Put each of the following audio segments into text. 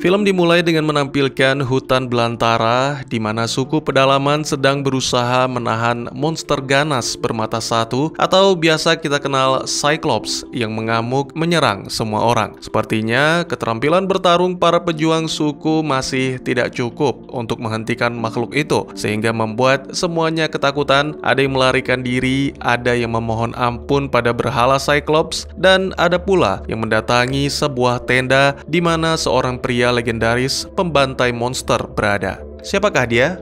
Film dimulai dengan menampilkan hutan belantara di mana suku pedalaman sedang berusaha menahan monster ganas bermata satu atau biasa kita kenal Cyclops yang mengamuk menyerang semua orang. Sepertinya keterampilan bertarung para pejuang suku masih tidak cukup untuk menghentikan makhluk itu sehingga membuat semuanya ketakutan. Ada yang melarikan diri, ada yang memohon ampun pada berhala Cyclops, dan ada pula yang mendatangi sebuah tenda di mana seorang pria legendaris pembantai monster berada. Siapakah dia?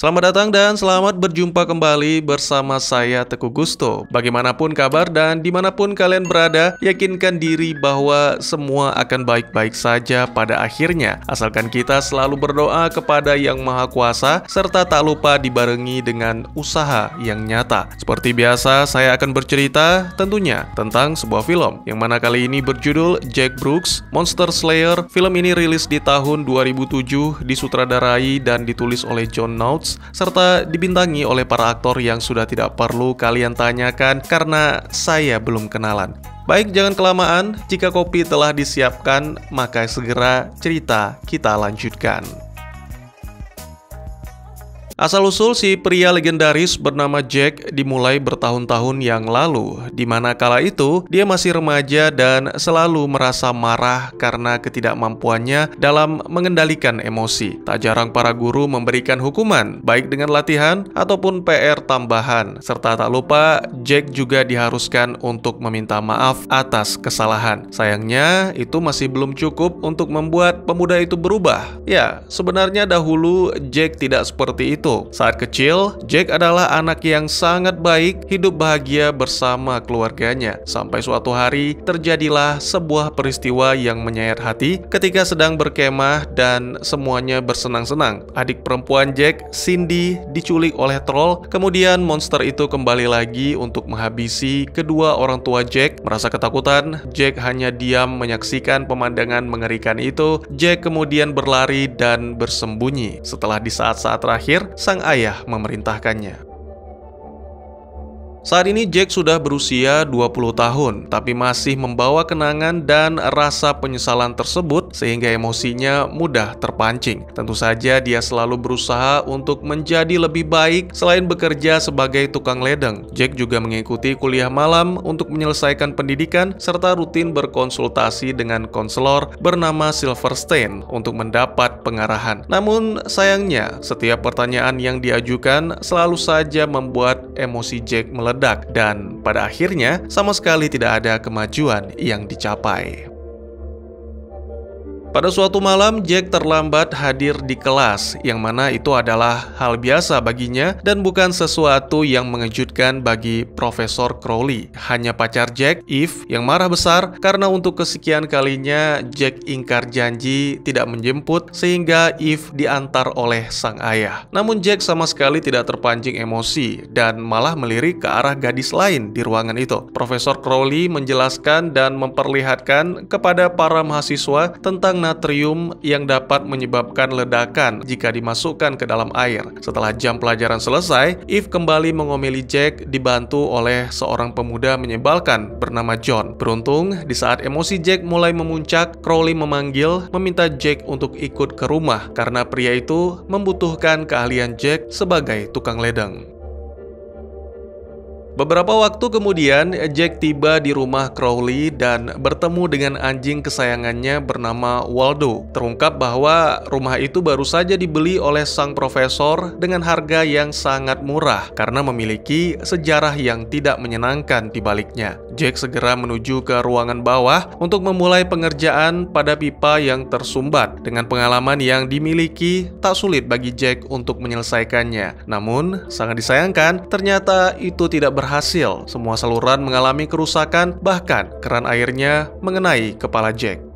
Selamat datang dan selamat berjumpa kembali bersama saya Teguh Gusto. Bagaimanapun kabar dan dimanapun kalian berada, yakinkan diri bahwa semua akan baik-baik saja pada akhirnya, asalkan kita selalu berdoa kepada Yang Maha Kuasa serta tak lupa dibarengi dengan usaha yang nyata. Seperti biasa, saya akan bercerita tentunya tentang sebuah film yang mana kali ini berjudul Jack Brooks Monster Slayer. Film ini rilis di tahun 2007, disutradarai dan ditulis oleh John Nautz serta dibintangi oleh para aktor yang sudah tidak perlu kalian tanyakan karena saya belum kenalan. Baik, jangan kelamaan, jika kopi telah disiapkan, maka segera cerita kita lanjutkan. Asal-usul si pria legendaris bernama Jack dimulai bertahun-tahun yang lalu, di mana kala itu dia masih remaja dan selalu merasa marah karena ketidakmampuannya dalam mengendalikan emosi. Tak jarang para guru memberikan hukuman, baik dengan latihan ataupun PR tambahan, serta tak lupa Jack juga diharuskan untuk meminta maaf atas kesalahan. Sayangnya, itu masih belum cukup untuk membuat pemuda itu berubah. Ya, sebenarnya dahulu Jack tidak seperti itu. Saat kecil, Jack adalah anak yang sangat baik, hidup bahagia bersama keluarganya. Sampai suatu hari, terjadilah sebuah peristiwa yang menyayat hati ketika sedang berkemah dan semuanya bersenang-senang. Adik perempuan Jack, Cindy, diculik oleh troll. Kemudian monster itu kembali lagi untuk menghabisi kedua orang tua Jack. Merasa ketakutan, Jack hanya diam menyaksikan pemandangan mengerikan itu. Jack kemudian berlari dan bersembunyi. Setelah di saat-saat terakhir, sang ayah memerintahkannya. Saat ini Jack sudah berusia 20 tahun, tapi masih membawa kenangan dan rasa penyesalan tersebut sehingga emosinya mudah terpancing. Tentu saja dia selalu berusaha untuk menjadi lebih baik selain bekerja sebagai tukang ledeng. Jack juga mengikuti kuliah malam untuk menyelesaikan pendidikan serta rutin berkonsultasi dengan konselor bernama Silverstein untuk mendapat pengarahan. Namun sayangnya, setiap pertanyaan yang diajukan selalu saja membuat emosi Jack meledak. Dan pada akhirnya sama sekali tidak ada kemajuan yang dicapai. Pada suatu malam, Jack terlambat hadir di kelas, yang mana itu adalah hal biasa baginya dan bukan sesuatu yang mengejutkan bagi Profesor Crowley. Hanya pacar Jack, Eve, yang marah besar karena untuk kesekian kalinya Jack ingkar janji tidak menjemput sehingga Eve diantar oleh sang ayah. Namun Jack sama sekali tidak terpancing emosi dan malah melirik ke arah gadis lain di ruangan itu. Profesor Crowley menjelaskan dan memperlihatkan kepada para mahasiswa tentang natrium yang dapat menyebabkan ledakan jika dimasukkan ke dalam air. Setelah jam pelajaran selesai, Eve kembali mengomeli Jack dibantu oleh seorang pemuda menyebalkan bernama John. Beruntung, di saat emosi Jack mulai memuncak, Crowley meminta Jack untuk ikut ke rumah karena pria itu membutuhkan keahlian Jack sebagai tukang ledeng. Beberapa waktu kemudian, Jack tiba di rumah Crowley dan bertemu dengan anjing kesayangannya bernama Waldo. Terungkap bahwa rumah itu baru saja dibeli oleh sang profesor dengan harga yang sangat murah karena memiliki sejarah yang tidak menyenangkan di baliknya. Jack segera menuju ke ruangan bawah untuk memulai pengerjaan pada pipa yang tersumbat. Dengan pengalaman yang dimiliki, tak sulit bagi Jack untuk menyelesaikannya. Namun, sangat disayangkan, ternyata itu tidak berhasil. Semua saluran mengalami kerusakan, bahkan keran airnya mengenai kepala Jack.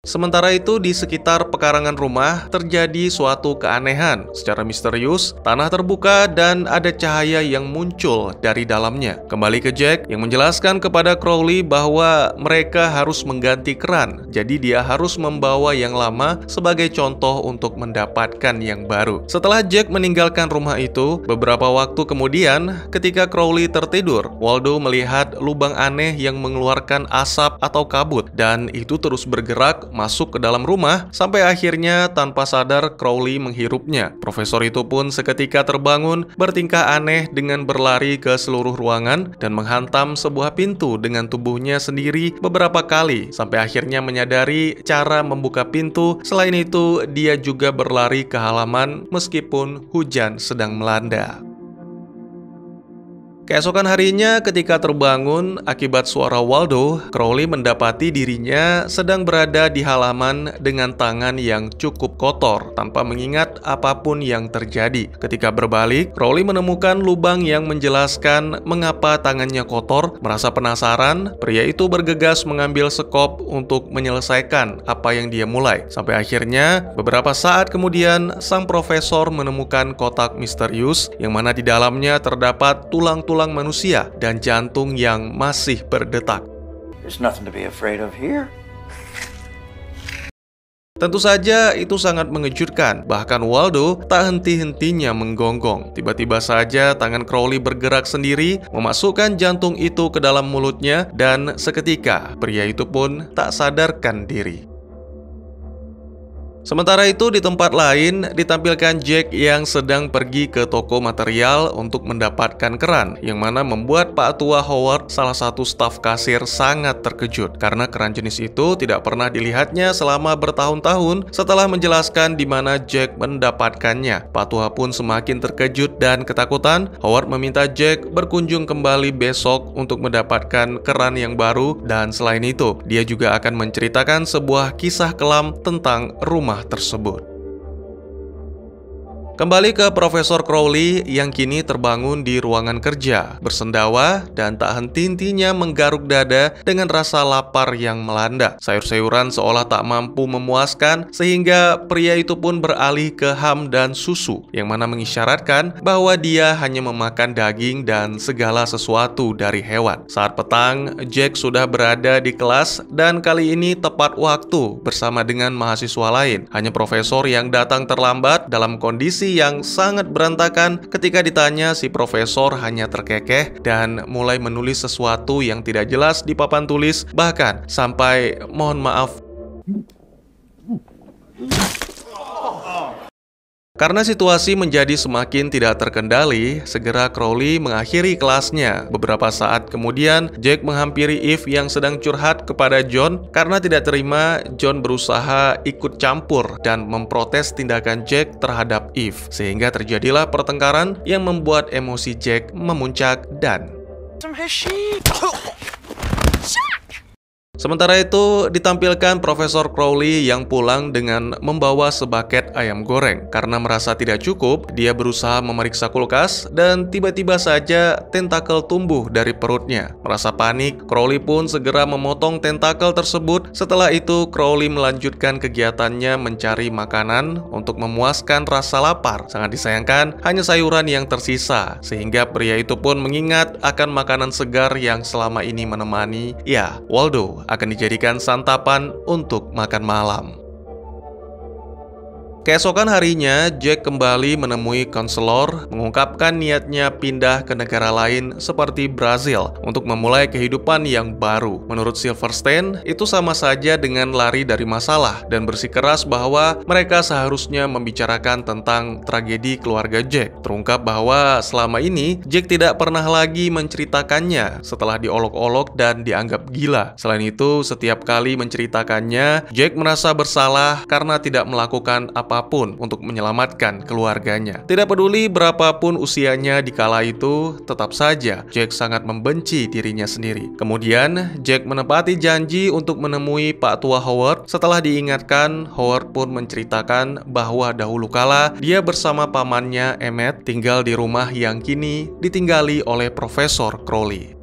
Sementara itu, di sekitar pekarangan rumah terjadi suatu keanehan. Secara misterius, tanah terbuka dan ada cahaya yang muncul dari dalamnya. Kembali ke Jack yang menjelaskan kepada Crowley bahwa mereka harus mengganti keran. Jadi dia harus membawa yang lama sebagai contoh untuk mendapatkan yang baru. Setelah Jack meninggalkan rumah itu, beberapa waktu kemudian, ketika Crowley tertidur, Waldo melihat lubang aneh yang mengeluarkan asap atau kabut, dan itu terus bergerak masuk ke dalam rumah sampai akhirnya tanpa sadar Crowley menghirupnya. Profesor itu pun seketika terbangun, bertingkah aneh dengan berlari ke seluruh ruangan dan menghantam sebuah pintu dengan tubuhnya sendiri beberapa kali sampai akhirnya menyadari cara membuka pintu. Selain itu, dia juga berlari ke halaman meskipun hujan sedang melanda. Keesokan harinya ketika terbangun akibat suara Waldo, Crowley mendapati dirinya sedang berada di halaman dengan tangan yang cukup kotor tanpa mengingat apapun yang terjadi. Ketika berbalik, Crowley menemukan lubang yang menjelaskan mengapa tangannya kotor. Merasa penasaran, pria itu bergegas mengambil sekop untuk menyelesaikan apa yang dia mulai. Sampai akhirnya, beberapa saat kemudian, sang profesor menemukan kotak misterius yang mana di dalamnya terdapat tulang-tulang manusia dan jantung yang masih berdetak. There's nothing to be afraid of here. Tentu saja itu sangat mengejutkan, bahkan Waldo tak henti-hentinya menggonggong. Tiba-tiba saja tangan Crowley bergerak sendiri, memasukkan jantung itu ke dalam mulutnya, dan seketika pria itu pun tak sadarkan diri. Sementara itu di tempat lain ditampilkan Jack yang sedang pergi ke toko material untuk mendapatkan keran, yang mana membuat Pak Tua Howard, salah satu staf kasir, sangat terkejut karena keran jenis itu tidak pernah dilihatnya selama bertahun-tahun. Setelah menjelaskan di mana Jack mendapatkannya, Pak Tua pun semakin terkejut dan ketakutan. Howard meminta Jack berkunjung kembali besok untuk mendapatkan keran yang baru, dan selain itu dia juga akan menceritakan sebuah kisah kelam tentang rumah tersebut. Kembali ke Profesor Crowley yang kini terbangun di ruangan kerja, bersendawa dan tak henti-hentinya menggaruk dada dengan rasa lapar yang melanda. Sayur-sayuran seolah tak mampu memuaskan sehingga pria itu pun beralih ke ham dan susu, yang mana mengisyaratkan bahwa dia hanya memakan daging dan segala sesuatu dari hewan. Saat petang, Jack sudah berada di kelas dan kali ini tepat waktu bersama dengan mahasiswa lain. Hanya profesor yang datang terlambat dalam kondisi yang sangat berantakan. Ketika ditanya, si profesor hanya terkekeh dan mulai menulis sesuatu yang tidak jelas di papan tulis, bahkan sampai mohon maaf. Karena situasi menjadi semakin tidak terkendali, segera Crowley mengakhiri kelasnya. Beberapa saat kemudian, Jack menghampiri Eve yang sedang curhat kepada John. Karena tidak terima, John berusaha ikut campur dan memprotes tindakan Jack terhadap Eve. Sehingga terjadilah pertengkaran yang membuat emosi Jack memuncak dan sementara itu, ditampilkan Profesor Crowley yang pulang dengan membawa sebaket ayam goreng. Karena merasa tidak cukup, dia berusaha memeriksa kulkas dan tiba-tiba saja tentakel tumbuh dari perutnya. Merasa panik, Crowley pun segera memotong tentakel tersebut. Setelah itu, Crowley melanjutkan kegiatannya mencari makanan untuk memuaskan rasa lapar. Sangat disayangkan, hanya sayuran yang tersisa, sehingga pria itu pun mengingat akan makanan segar yang selama ini menemani, ya, Waldo, akan dijadikan santapan untuk makan malam. Keesokan harinya, Jack kembali menemui konselor, mengungkapkan niatnya pindah ke negara lain seperti Brazil untuk memulai kehidupan yang baru. Menurut Silverstein, itu sama saja dengan lari dari masalah dan bersikeras bahwa mereka seharusnya membicarakan tentang tragedi keluarga Jack. Terungkap bahwa selama ini Jack tidak pernah lagi menceritakannya setelah diolok-olok dan dianggap gila. Selain itu, setiap kali menceritakannya, Jack merasa bersalah karena tidak melakukan apapun untuk menyelamatkan keluarganya. Tidak peduli berapapun usianya di kala itu, tetap saja Jack sangat membenci dirinya sendiri. Kemudian, Jack menepati janji untuk menemui Pak Tua Howard. Setelah diingatkan, Howard pun menceritakan bahwa dahulu kala dia bersama pamannya Emmett tinggal di rumah yang kini ditinggali oleh Profesor Crowley.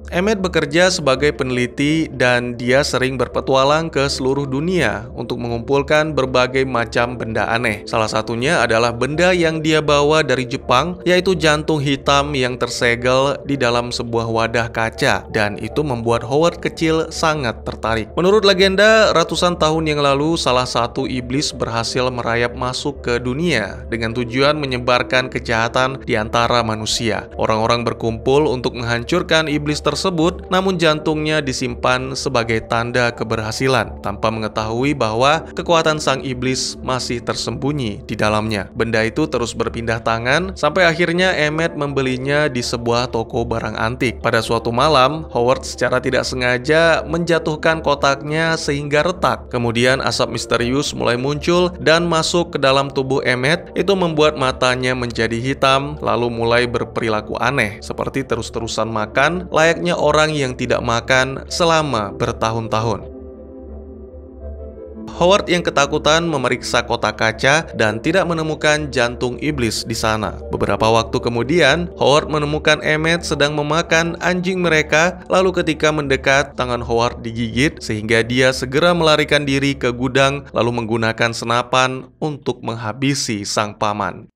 Emmett bekerja sebagai peneliti dan dia sering berpetualang ke seluruh dunia untuk mengumpulkan berbagai macam benda aneh. Salah satunya adalah benda yang dia bawa dari Jepang, yaitu jantung hitam yang tersegel di dalam sebuah wadah kaca, dan itu membuat Howard kecil sangat tertarik. Menurut legenda, ratusan tahun yang lalu salah satu iblis berhasil merayap masuk ke dunia dengan tujuan menyebarkan kejahatan di antara manusia. Orang-orang berkumpul untuk menghancurkan iblis tersebut, namun jantungnya disimpan sebagai tanda keberhasilan tanpa mengetahui bahwa kekuatan sang iblis masih tersembunyi di dalamnya. Benda itu terus berpindah tangan sampai akhirnya Emmett membelinya di sebuah toko barang antik. Pada suatu malam, Howard secara tidak sengaja menjatuhkan kotaknya sehingga retak. Kemudian asap misterius mulai muncul dan masuk ke dalam tubuh Emmett. Itu membuat matanya menjadi hitam lalu mulai berperilaku aneh seperti terus-terusan makan layaknya orang yang tidak makan selama bertahun-tahun. Howard yang ketakutan memeriksa kotak kaca dan tidak menemukan jantung iblis di sana. Beberapa waktu kemudian, Howard menemukan Emmett sedang memakan anjing mereka, lalu ketika mendekat, tangan Howard digigit sehingga dia segera melarikan diri ke gudang lalu menggunakan senapan untuk menghabisi sang paman.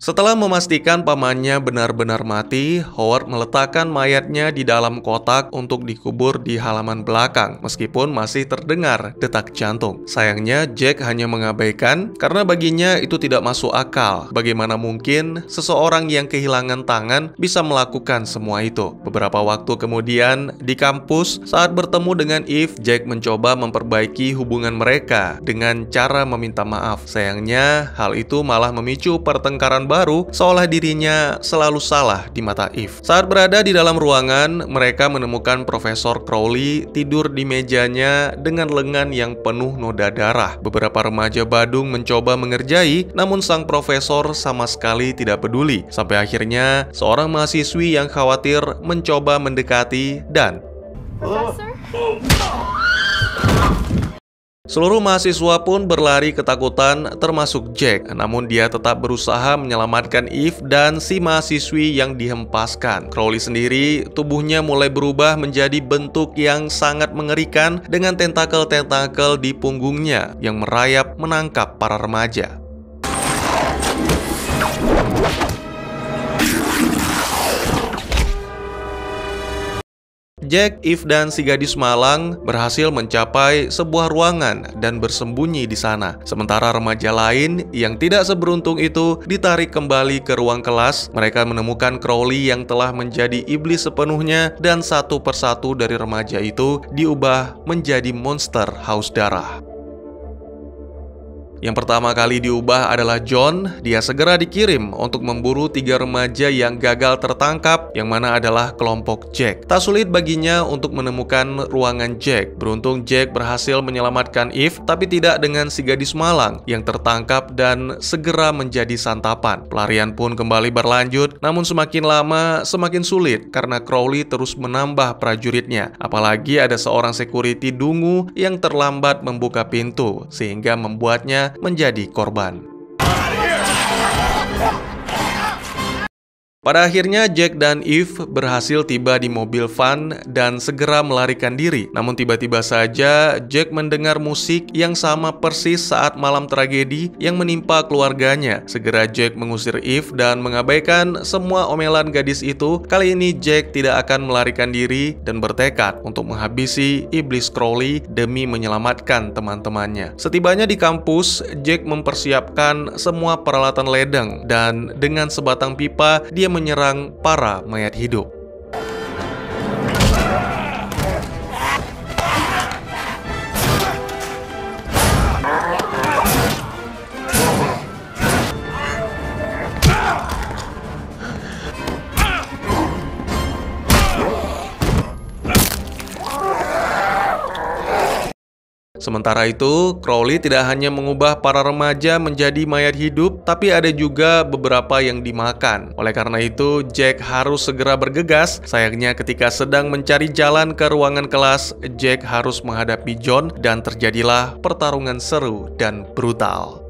Setelah memastikan pamannya benar-benar mati, Howard meletakkan mayatnya di dalam kotak untuk dikubur di halaman belakang, meskipun masih terdengar detak jantung. Sayangnya, Jack hanya mengabaikan karena baginya itu tidak masuk akal. Bagaimana mungkin seseorang yang kehilangan tangan bisa melakukan semua itu? Beberapa waktu kemudian, di kampus, saat bertemu dengan Eve, Jack mencoba memperbaiki hubungan mereka dengan cara meminta maaf. Sayangnya, hal itu malah memicu pertengkaran baru, seolah dirinya selalu salah di mata Eve. Saat berada di dalam ruangan, mereka menemukan Profesor Crowley tidur di mejanya dengan lengan yang penuh noda darah. Beberapa remaja Badung mencoba mengerjai, namun sang profesor sama sekali tidak peduli. Sampai akhirnya, seorang mahasiswi yang khawatir mencoba mendekati dan seluruh mahasiswa pun berlari ketakutan, termasuk Jack. Namun dia tetap berusaha menyelamatkan Eve dan si mahasiswi yang dihempaskan. Crowley sendiri, tubuhnya mulai berubah menjadi bentuk yang sangat mengerikan dengan tentakel-tentakel di punggungnya yang merayap menangkap para remaja. Jack, Eve, dan si gadis malang berhasil mencapai sebuah ruangan dan bersembunyi di sana. Sementara remaja lain yang tidak seberuntung itu ditarik kembali ke ruang kelas. Mereka menemukan Crowley yang telah menjadi iblis sepenuhnya dan satu persatu dari remaja itu diubah menjadi monster haus darah. Yang pertama kali diubah adalah John. Dia segera dikirim untuk memburu 3 remaja yang gagal tertangkap, yang mana adalah kelompok Jack. Tak sulit baginya untuk menemukan ruangan Jack. Beruntung Jack berhasil menyelamatkan Eve, tapi tidak dengan si gadis malang yang tertangkap dan segera menjadi santapan. Pelarian pun kembali berlanjut, namun semakin lama semakin sulit karena Crowley terus menambah prajuritnya. Apalagi ada seorang security dungu yang terlambat membuka pintu, sehingga membuatnya menjadi korban. Pada akhirnya Jack dan Eve berhasil tiba di mobil van dan segera melarikan diri. Namun tiba-tiba saja Jack mendengar musik yang sama persis saat malam tragedi yang menimpa keluarganya. Segera Jack mengusir Eve dan mengabaikan semua omelan gadis itu. Kali ini Jack tidak akan melarikan diri dan bertekad untuk menghabisi iblis Crowley demi menyelamatkan teman-temannya. Setibanya di kampus, Jack mempersiapkan semua peralatan ledeng dan dengan sebatang pipa dia menyerang para mayat hidup. Sementara itu, Crowley tidak hanya mengubah para remaja menjadi mayat hidup, tapi ada juga beberapa yang dimakan. Oleh karena itu, Jack harus segera bergegas. Sayangnya ketika sedang mencari jalan ke ruangan kelas, Jack harus menghadapi John dan terjadilah pertarungan seru dan brutal.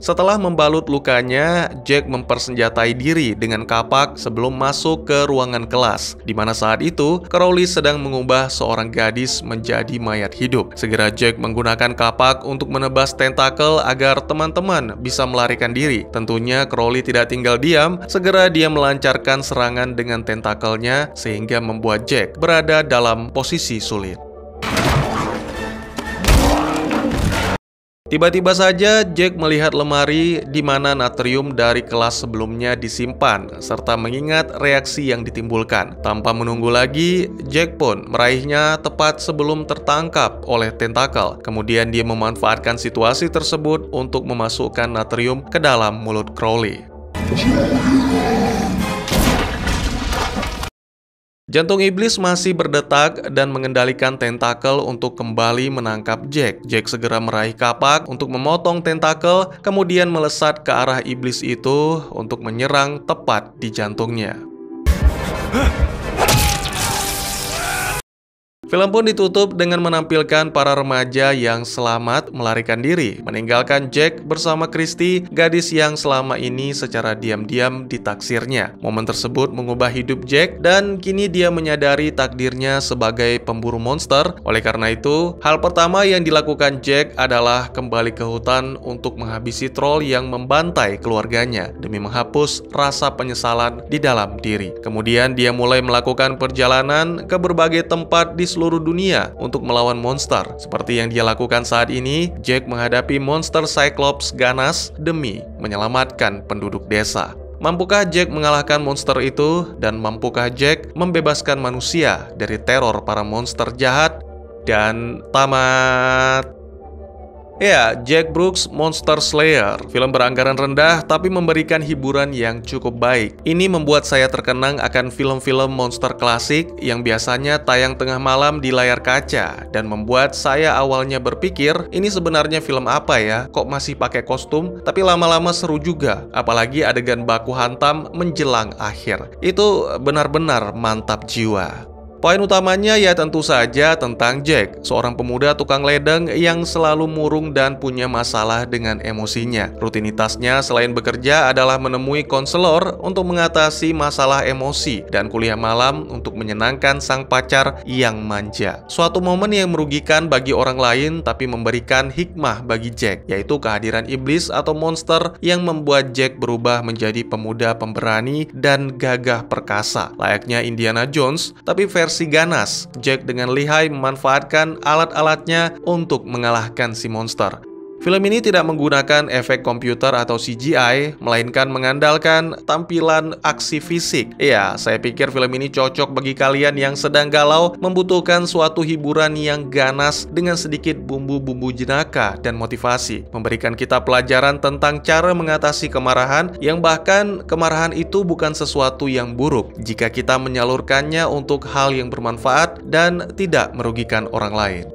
Setelah membalut lukanya, Jack mempersenjatai diri dengan kapak sebelum masuk ke ruangan kelas, di mana saat itu Crowley sedang mengubah seorang gadis menjadi mayat hidup. Segera Jack menggunakan kapak untuk menebas tentakel agar teman-teman bisa melarikan diri. Tentunya Crowley tidak tinggal diam, segera dia melancarkan serangan dengan tentakelnya sehingga membuat Jack berada dalam posisi sulit. Tiba-tiba saja Jack melihat lemari di mana natrium dari kelas sebelumnya disimpan, serta mengingat reaksi yang ditimbulkan. Tanpa menunggu lagi, Jack pun meraihnya tepat sebelum tertangkap oleh tentakel. Kemudian dia memanfaatkan situasi tersebut untuk memasukkan natrium ke dalam mulut Crowley. Jantung iblis masih berdetak dan mengendalikan tentakel untuk kembali menangkap Jack. Jack segera meraih kapak untuk memotong tentakel, kemudian melesat ke arah iblis itu untuk menyerang tepat di jantungnya. Film pun ditutup dengan menampilkan para remaja yang selamat melarikan diri, meninggalkan Jack bersama Christy, gadis yang selama ini secara diam-diam ditaksirnya. Momen tersebut mengubah hidup Jack dan kini dia menyadari takdirnya sebagai pemburu monster. Oleh karena itu, hal pertama yang dilakukan Jack adalah kembali ke hutan untuk menghabisi troll yang membantai keluarganya demi menghapus rasa penyesalan di dalam diri. Kemudian dia mulai melakukan perjalanan ke berbagai tempat di seluruh dunia untuk melawan monster. Seperti yang dia lakukan saat ini, Jack menghadapi monster Cyclops ganas demi menyelamatkan penduduk desa. Mampukah Jack mengalahkan monster itu? Dan mampukah Jack membebaskan manusia dari teror para monster jahat? Dan tamat. Ya, Jack Brooks Monster Slayer. Film beranggaran rendah tapi memberikan hiburan yang cukup baik. Ini membuat saya terkenang akan film-film monster klasik yang biasanya tayang tengah malam di layar kaca, dan membuat saya awalnya berpikir, ini sebenarnya film apa ya? Kok masih pakai kostum? Tapi lama-lama seru juga, apalagi adegan baku hantam menjelang akhir. Itu benar-benar mantap jiwa. Poin utamanya ya tentu saja tentang Jack, seorang pemuda tukang ledeng yang selalu murung dan punya masalah dengan emosinya. Rutinitasnya selain bekerja adalah menemui konselor untuk mengatasi masalah emosi dan kuliah malam untuk menyenangkan sang pacar yang manja. Suatu momen yang merugikan bagi orang lain tapi memberikan hikmah bagi Jack, yaitu kehadiran iblis atau monster yang membuat Jack berubah menjadi pemuda pemberani dan gagah perkasa. Layaknya Indiana Jones, tapi versi ganas. Jack dengan lihai memanfaatkan alat-alatnya untuk mengalahkan si monster. Film ini tidak menggunakan efek komputer atau CGI, melainkan mengandalkan tampilan aksi fisik. Ya, saya pikir film ini cocok bagi kalian yang sedang galau, membutuhkan suatu hiburan yang ganas dengan sedikit bumbu-bumbu jenaka dan motivasi. Memberikan kita pelajaran tentang cara mengatasi kemarahan, yang bahkan kemarahan itu bukan sesuatu yang buruk jika kita menyalurkannya untuk hal yang bermanfaat dan tidak merugikan orang lain.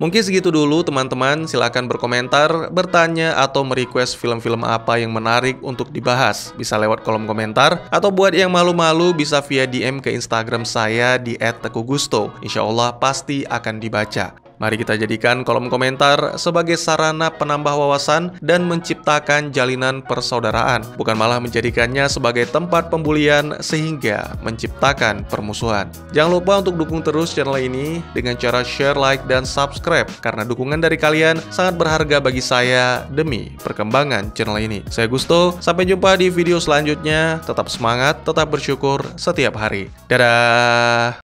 Mungkin segitu dulu teman-teman, silahkan berkomentar, bertanya, atau merequest film-film apa yang menarik untuk dibahas. Bisa lewat kolom komentar, atau buat yang malu-malu bisa via DM ke Instagram saya di @teguhgusto. Insya Allah pasti akan dibaca. Mari kita jadikan kolom komentar sebagai sarana penambah wawasan dan menciptakan jalinan persaudaraan, bukan malah menjadikannya sebagai tempat pembulian sehingga menciptakan permusuhan. Jangan lupa untuk dukung terus channel ini dengan cara share, like, dan subscribe, karena dukungan dari kalian sangat berharga bagi saya demi perkembangan channel ini. Saya Gusto, sampai jumpa di video selanjutnya. Tetap semangat, tetap bersyukur setiap hari. Dadah!